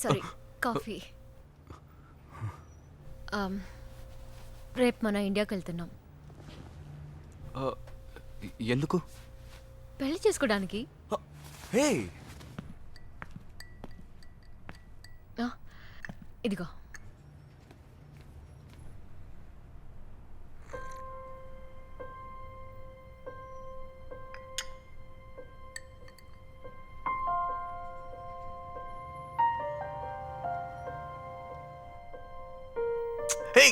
Sorry coffee. రేపు మన ఇండియాకి వెళ్తున్నాం. ఎందుకు? పెళ్లి చేసుకోవడానికి. హే, ఇదిగో. hey.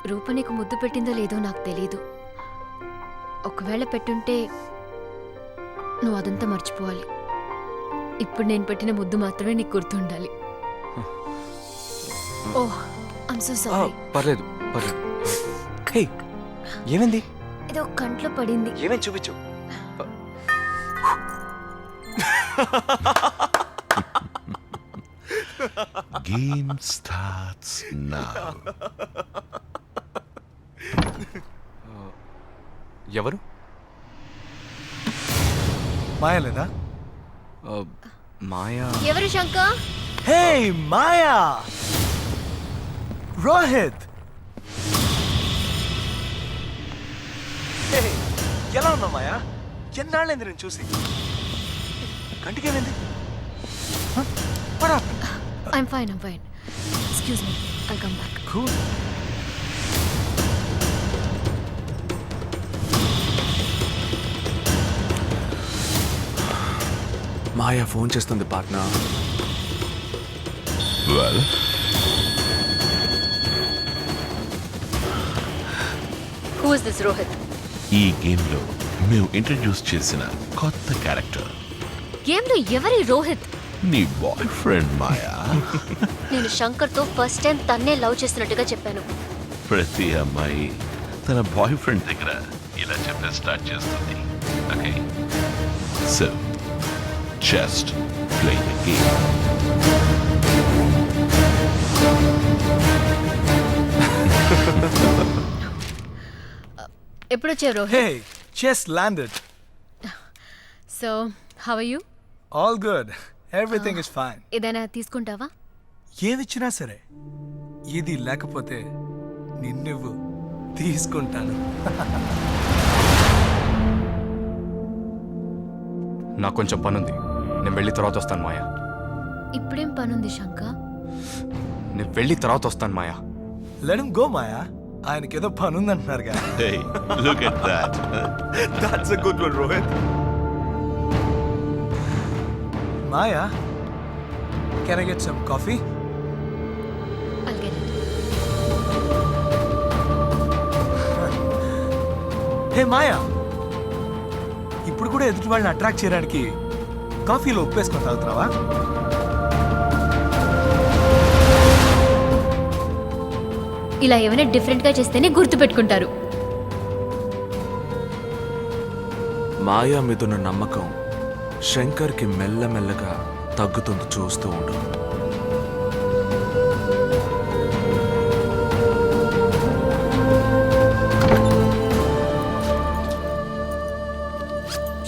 రూప నీకు ముద్దు పెట్టిందో లేదో నాకు తెలీదు. ఒకవేళ పెట్టుంటే నువ్వు అదంతా మర్చిపోవాలి. ఇప్పుడు నేను పెట్టిన ముద్దు మాత్రమే నీకు గుర్తుండాలి. ఓహ్, ఐమ్ సో సారీ. పర్లేదు. హే, ఏమైంది? ఏదో కంట్లో పడింది. ఏమేం చూపించు. Game starts now. ఎవరు? మాయా లేదా? మాయా. ఎవరు శంకర్? హే మాయా, రోహిత్. ఎలా ఉన్నావు మాయా? ఎన్నాళ్ళైంది నేను చూసి. కంటికేమైంది? I'm fine. Excuse me, I'll come back. Cool. Maya phone చేస్తుంది partner. Well, Who is this Rohit? ఈ గేమ్లో మేము ఇంట్రడ్యూస్ చేసిన కొత్త క్యారెక్టర్ గేమ్ లో ఎవరి రోహిత్? నీ బాయ్ ఫ్రెండ్ మాయా. నేను శంకర్ తో ఫస్ట్ టైం తన్నే లవ్ చేస్తున్నట్టుగా చెప్పాను. ప్రతి అమ్మాయి తన బాయ్ ఫ్రెండ్ దగ్గర ఇలా చెప్పే స్టార్ట్ చేస్తుంది. Okay, so just play the game. ఎప్పుడు వచ్చావు Rohit? Hey, just landed. So how are you? All good. Everything is fine. ఏదైనా తీసుకుంటావా? ఏమిచ్చినా సరే, ఇది లేకపోతే నిన్నువ్వు తీసుకుంటాను. నాకు కొంచెం పనుంది, నేను వెళ్ళి తర్వాత వస్తాను మాయా. ఇప్పుడేం పనుంది శంకర్? నేను వెళ్ళి తర్వాత వస్తాను మాయా. Let him go, మాయా. ఆయనకేదో పని ఉందంటున్నారుగా. Hey, look at that. That's a good one, Rohit. Maya, can I get some coffee? I'll get it. Hey, Maya. ఇప్పుడు కూడా ఎదుటి వాళ్ళని అట్రాక్ట్ చేయడానికి కాఫీలో ఉప్పేసుకొని తాగుతున్నావా? ఇలా ఏమైనా డిఫరెంట్ గా చేస్తేనే గుర్తు పెట్టుకుంటారు. మాయా మీదున్న నమ్మకం శంకర్కి మెల్లమెల్లగా తగ్గుతుంది. చూస్తూ ఉండు.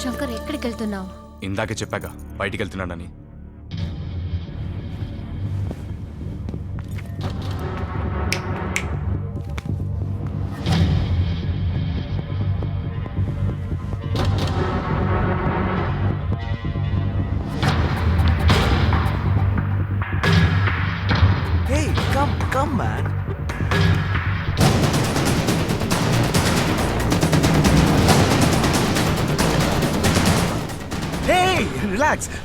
శంకర్ ఎక్కడికి వెళ్తున్నావు? ఇందాకే చెప్పాగా బయటికి వెళ్తున్నానని. Hey, come man. Hey,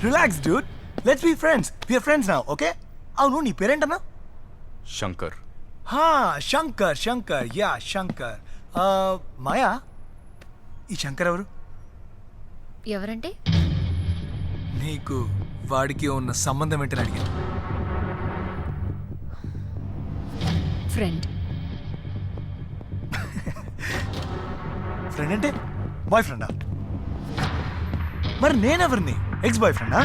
relax dude. Let's be friends. We are friends now, okay? అవును, నీ పేరేంటన్నా? శంకర్. శంకర్. యా, శంకర్. మాయా, ఈ శంకర్ ఎవరు? ఎవరంటే? నీకు వాడికి ఉన్న సంబంధం ఏంటని అడిగాను. ఫ్రెండ్. ఫ్రెండ్ అంటే బాయ్ ఫ్రెండా? మరి నేనెవరిని? ఎక్స్ బాయ్ ఫ్రెండా?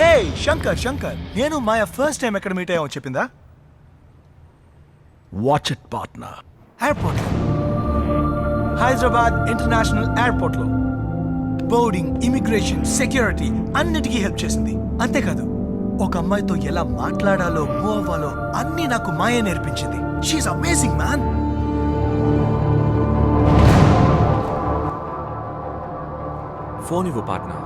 హే శంకర్ శంకర్, నేను మాయా ఫస్ట్ టైం ఎక్కడ మీట్ అయ్యామో చెప్పిందా? Watch it partner. Airport, Hyderabad international airport లో బోర్డింగ్, ఇమిగ్రేషన్, సెక్యూరిటీ అన్నిటికీ హెల్ప్ చేసింది. అంతేకాదు ఒక అమ్మాయితో ఎలా మాట్లాడాలో, మూవ్ అవ్వాలో అన్నీ నాకు మాయ నేర్పించింది. She's amazing man. ఫోన్ ఇవ్వు పార్ట్నర్.